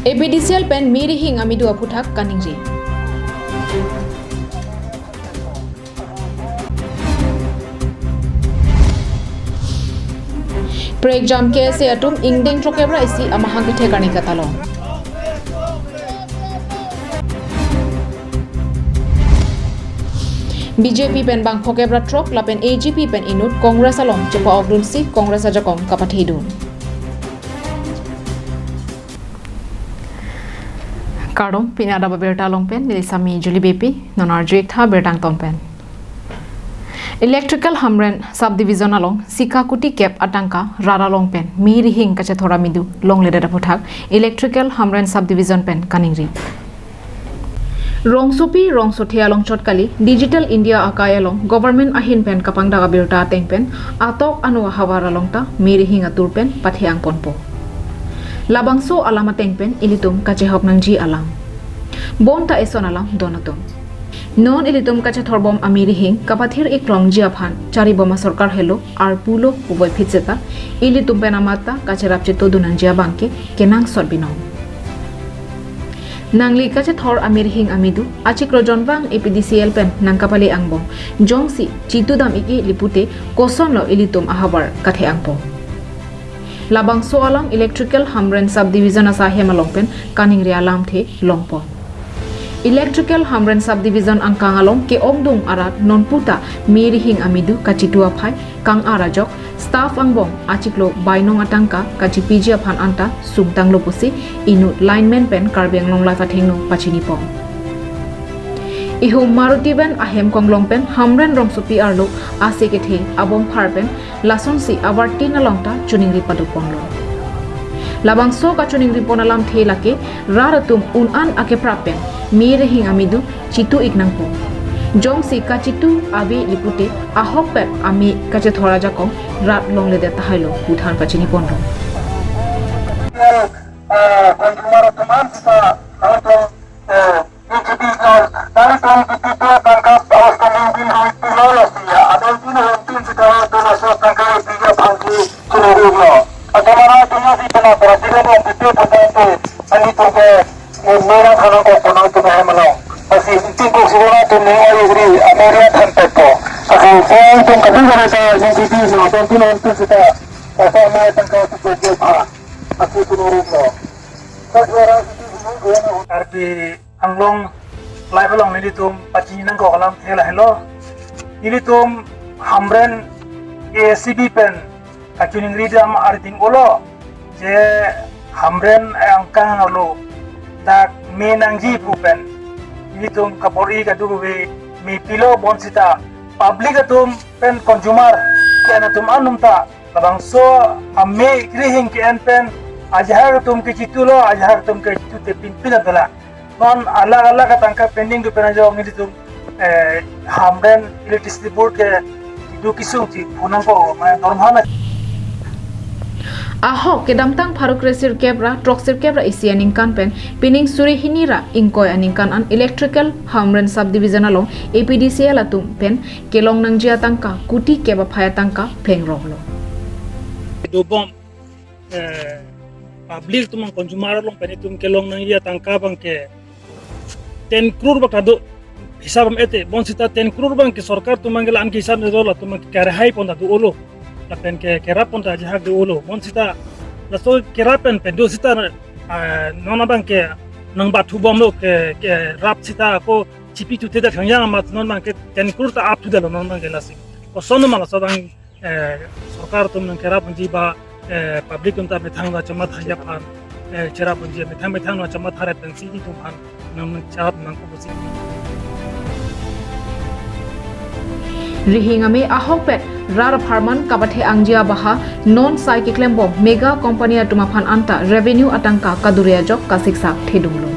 APDCL pen miri hing amidu aputhak kaningri. Pre-exam case atum ingdeng trokebra isi amahang kithe karni katalo. BJP pen bang phokebra trok lapen AGP pen inut Congress along chepa ogdun si Congress ajakong kapathidun. Kardom pin Adap Abirta long pen nilisami Juli BP nonar jek tha bertang tom pen. Electrical Hamren subdivision along Sikakuti Cap Atanka Rara long pen Miri hing kache thora midu long leda puthak Electrical Hamren subdivision pen kaningri. Rongsopi Rongsothia long chotkali Digital India akai along Government ahin pen kapangda Abirta teng pen atok anu hawara long ta Miri hing atur pen pathiang ponpo. Labangso alama tengpen ilitum kache hok nangji alam. Bonta eson alam donatum. Non ilitum kache thorbom amiri hing kapathir ikrong jiaphan chari boma sarkar helo ar pulo uboi phitseta ilitum penamata kache rapche todunang jia bangke kenang sorbinong. Nangli kache thor amiri hing amidu achik rojon bang APDCL pen nangkapali angbong jongsi chitudam iki lipute koson lo ilitum ahabar kathe angpo. Labang so alam Electrical Hamren subdivision asahem alongpen kaning ria alam the longpo. Electrical Hamren subdivision angkang along ke ongdung arat non puta miri hing amidu kachitua phai kang arajok staff angbong achiklo bainong atangka kachi pijia phan anta sungtang lopusi inu lineman pen karbeng long life athengno pachini pom. Ihu Maruti ben ahem konglong pen Hamren rongsopi arlo ase ke the abom pharpen lason si abar tin alongta chuning ripadu ponglo. Labang so ka chuning riponalam the lake raratum unan ake prapen mire hing amidu chitu ignangpo. Jong si ka chitu abi lipute ahok pep ami kache thora jakong rat long le de tahailo puthan pachini pondro. Arti anglong live along nilitum pacinan ko kalam thela hello nilitum Hamren ACB pen kacuning ridam arting olo je Hamren angkang olo dak menangji pupen nilitum kapori kaduwe mi pilo bonsita public atum pen consumer kenatum anumta labang so amme krihing ke pen ajhar tum ke chitulo ajhar tum ke chitu te pimpin adala non alag alag atangka pending du pena jawab ni tum Hamren electricity board ke du kisung ti phunang ko normana Ahok kedamtang pharukresir kebra troksir kebra isianing kan pen pining suri hinira ingkoi aningkan an Electrical Hamren subdivision along APDCL atum pen kelong nang jia tangka kuti keba phaya tangka pleng rohlo do bom public tumang consumer long penitum kelong nang ia tangka bangke 10 crore bakado hisab ete bonsita 10 crore bangke sarkar tumangel an hisab ne dola tumang karhai ponda du olo lapen ke kerap ponda jahag du olo bonsita laso kerapen pedo sita nona bangke nang batu bom lo ke rap sita ko chipi tu teda thangyang mat non bangke 10 crore ta up to dalo non bangke lasing ko sonu mala sadang sarkar tum nang kerap jiba public unta methang na chamat haya pan chera punji methang na chamat hare tan si tu pan nam chat nang ko busi Rihingame ahok pet rar farman kabathe angjia baha non sai klembo mega company atumaphan anta revenue atangka kaduria jok kasiksa thedunglo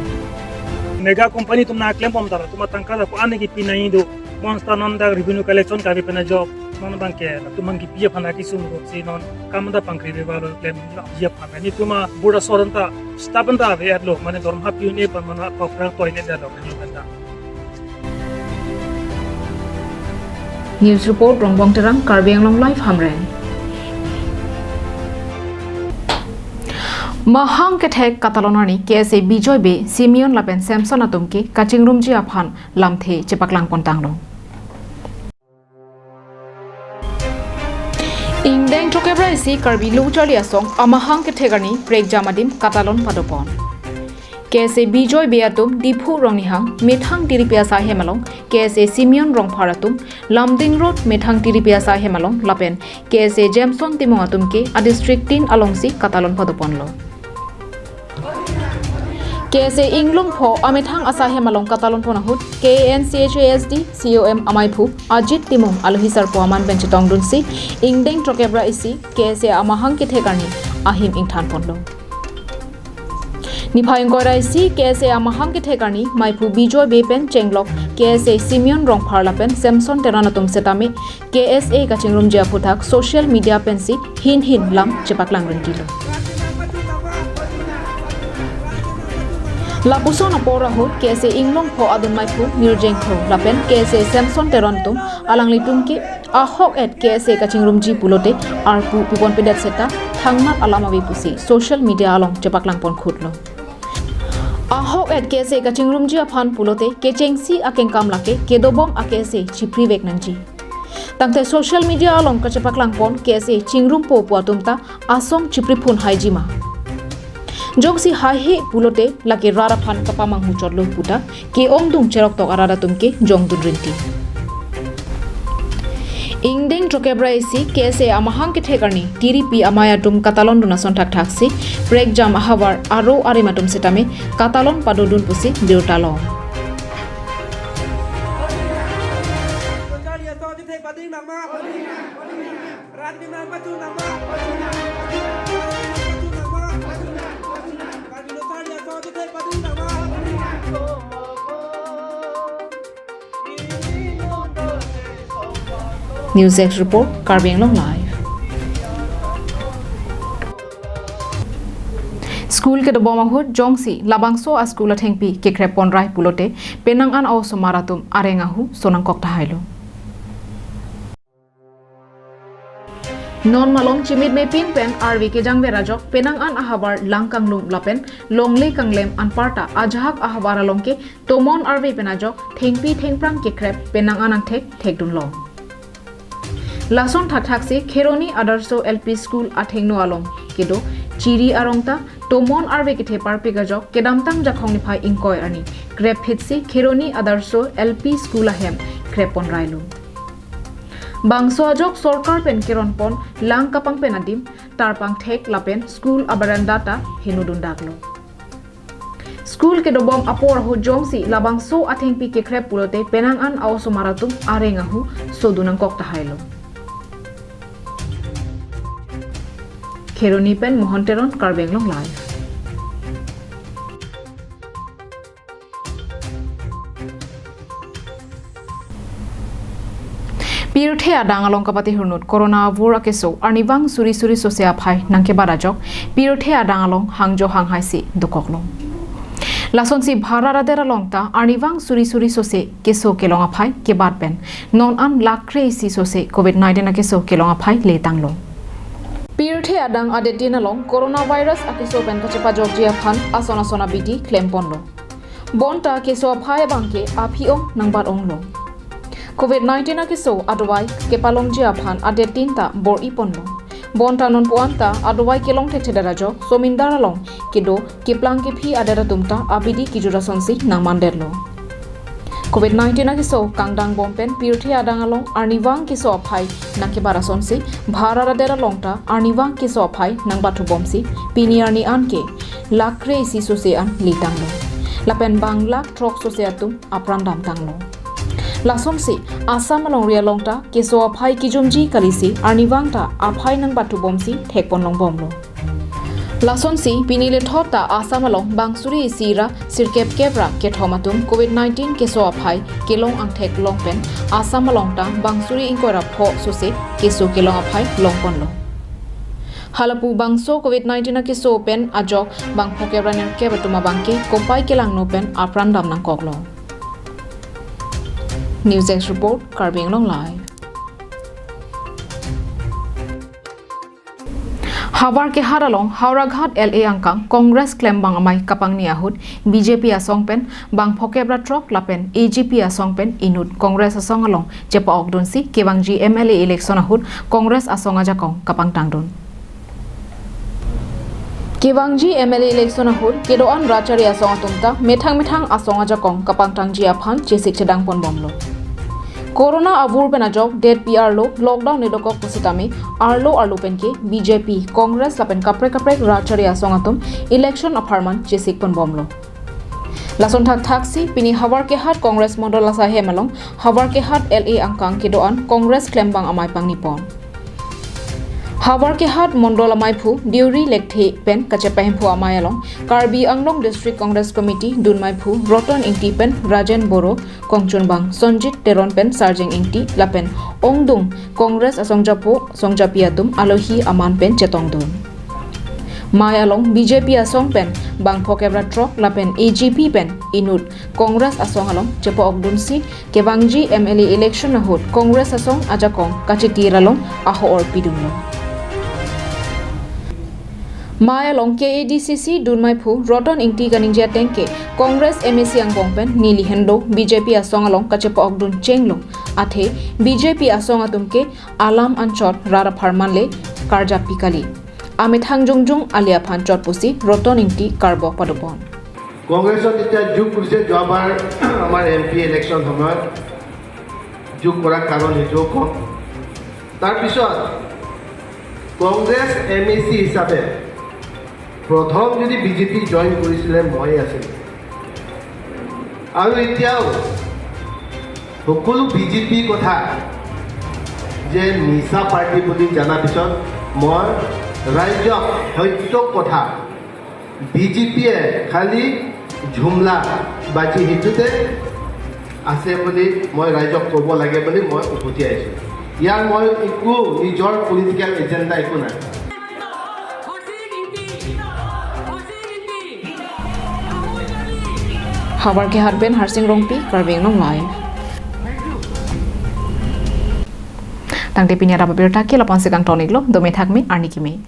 mega company tumna claim pom dara tuma tangka ko ane ki pinai do monster non da revenue collection ka pena job non bangke tumang ki pia phana ki sum ro si non kamda pangkri de balo claim ya phana ni tuma buda soranta stapanta ve adlo mane dorm ha piune pan mana ko fra toilet da lo kanda News report Rongbong Terang Karbiang Long Life Hamren Mahang ketek Catalonani KSA Bijoy Be Simeon Lapen Samson Atumki Kachingrum Ji Aphan Lamthe Chepaklang Pontanglo Ingdeng Chokebra isi Karbi Luchali Asong Amahang ketegani Break Jamadim Catalon Padopon KSA Bijoy Beatum Dipu Rongnihang Methang Tiripiasa Hemalong KSA Simeon Rong Paratum Lamding Road Methang Tiripiasa Hemalong Lapen KSA Jameson Timong Atumke a District 10 alongsi Catalon Padoponlo KSA Inglung Po Amethang Asahe Malong Catalon Ponahut KNCHASD COM Amaipu Ajit Timum Alhisar Poaman Benchetong Dunsi Ingdeng Trokebra isi KSA Amahang Kitekarni Ahim Ingtan Ponlo Nipayong Koira isi KSA Amahang Kitekarni Maipu Bijoy Bepen Chenglok KSA Simeon Rong Parlapen Samson Teranatum Setame KSA Kachingrum Japutak Social Media Pensi Hin Lam Chepaklang Rentilo Lapuson apora ho KSA Inglong po adun maipu Mirjeng Tho Lapen KSA Samson Terontum alang litumke ahok at KSA Kachingrum Ji Pulote arpu pipon pedat seta thangmat alamawi pusi social media along Chepaklang pon khutlo ahok at KSA Kachingrum Ji aphan pulote kechengsi akengkam lake kedobom akese chipri vek nanji tangte social media along Chepaklang pon KSA Chingrum po puatumta asom chipri phun haijima Jogsi hahe pulote laki rara phan kapamang huchot lo puta ke ongdung cherok tok arada tumke jongdun rinti Ingdeng Trokebra isi KSA Amahang Ketekarni TRP Amaya tum Catalon dunason thak thaksi break jam ahawar aro arimatum setame Catalon padodun pusi Abirta lo News X report Karbiang Long live School ke doboma hut jongsi labangso a school athengpi ke krepon rai pulote penang an aw somaratum arengahu sonang kok tahailo Non malong chimit me pin pen RV ke jangbe rajok penang an ahabar langkang lum lapen longle kanglem an parta ajahak ahabar alongke tomon RV penajok thengpi thengprang ke krep penang anang thek dun long Lason Thathaksi Kheroni Adarso LP School Athengno Along Kedo Chiri Arongta Tomon Arve Kithe Parpigajok Kedamtang Jakhong Niphai Inkoi Ani Grep Hitsi Kheroni Adarso LP School Ahem Krepon Railu Bangso Ajok Sorkar Pen Keron Pon Lang Kapang Penadim Tarpang Thek Lapen School Abarandata Hinudun Daglo School ke dobom apor ho jongsi labangso athengpi ke krep pulote penang an awso maratum arengahu sodunang kok tahailo Kheroni pen Mohonteron Karbiang Long live Pirthe adang along kapati hurnut corona vura keso arnibang suri sosia phai nangke barajok pirthe adang along hangjo hanghaisi dukoklong Lasonsi bharara dera longta arnibang suri sose keso kelonga phai ke barpen non an lakre si sose COVID-19 keso kelonga phai le tanglong Pirthe adang adetina long coronavirus akiso pen kachepa jogjia phan asona biti claim ponlo bonta keso phai bangke aphiong nangbar onglo COVID-19 akiso adwai kepalong jia phan adetinta bor iponlo bonta non puanta adwai kelong thedarajo somindara long kido kiplang ke phi adera tumta abidi kijura sonsi nangmanderlo COVID-19 akiso kangdang bompen pirthe adang along arniwang kiso phai nakebara sonsi bharara dera longta arniwang kiso phai nangbatu bomsi piniarni anke lakre si sose an litanglo lapen bangla trok sose atum aprandam tanglo lasonsi asam along ria longta kiso phai kijumji kalisi arniwangta aphai nangbatu bomsi thekpon long bomlo Lasonsi pinile thota asam along bangsuri sira sirkep kebra ke thomatum COVID-19 keso aphai kelong angthek longpen asam along ta bangsuri inkora pho sose keso kelong aphai longponlo halapu bangso COVID-19 keso pen ajok bangpho kebra ner kebatuma bangke kompai kelang no pen aprandam nang koklo News X report Karbiang Long live Habar ke haralong Hauraghat LA angkang Congress claim bang amai kapang ni ahut BJP asong pen bang phokebra trok lapen AGP asong pen inut Congress asong along jepa okdonsi kebang MLA election ahut Congress asong ajakong kapang tangdon Kebangji MLA election ahut kedoan rachari asong atumta methang asong ajakong kapang tangji aphan jesik chedang pon bomlo Corona avur pen ajok dead PR lo lockdown nedokok pusitami arlo pen ke BJP Congress lapen kaprek rachari asong atum election aparman jesik pon bomlo Lason taksi pini habar ke hat Congress modal lasa hemalong habar ke hat LA angkang kedoan Congress claim bang amai pang nipon Habar ke hat mondol amai phu diuri lekthi pen kachepahem phu amai along Karbi Anglong District Congress Committee dunmai phu Roton Ingti pen Rajen Boro Kongchun bang Sonjit Teron pen Sarjeng Ingti lapen Ongdung Congress asongjapo songjapiatum alohi aman pen chetongdun Mai along BJP asong pen bang phokebra trok lapen AGP pen inut Congress asong along chepo okdunsi kebangji MLA election ahut Congress asong ajakong kachitiralong aho or pidumlo Maya long KADCC dunmai phu Roton Ingti ganingja tengke Congress MAC angbong pen nili hendo BJP asong along kachepo okdun chenglo athe BJP asong atumke alam anchot rara pharmanle karja pikali Amit hangjungjung alia phan chotpusi Roton Ingti karbo padopon Congressত এতিয়া যোগ কৰিছে যোৱাবাৰ আমাৰ MP election সময়ত যোগ কৰাৰ কাৰণ এইটো কম তাৰপিছত কংগ্ৰেছ MAC হিচাপে প্ৰথম যদি বিজেপি জইন কৰিছিলে মই আছিল আৰু এতিয়াও সকলো বিজেপি কথা যে নিশা পাৰ্টি বুলি জনাৰ পিছত মই ৰাজ্যক সত্য কথা বিজেপিয়ে খালি ঝুমলা বাজি হিতুতে আছে বুলি মই ৰাজ্যক ক'ব লাগে বুলি মই উভতি আহিছোঁ ইয়াৰ মই একো নিজৰ পলিটিকেল এজেণ্ডা একো নাই Habar ke hat ben Harsing Rongpi Karbeng Nong Live Tangte pinya Abirta ke lapan sekang tonik lo dome thakmi arni kimi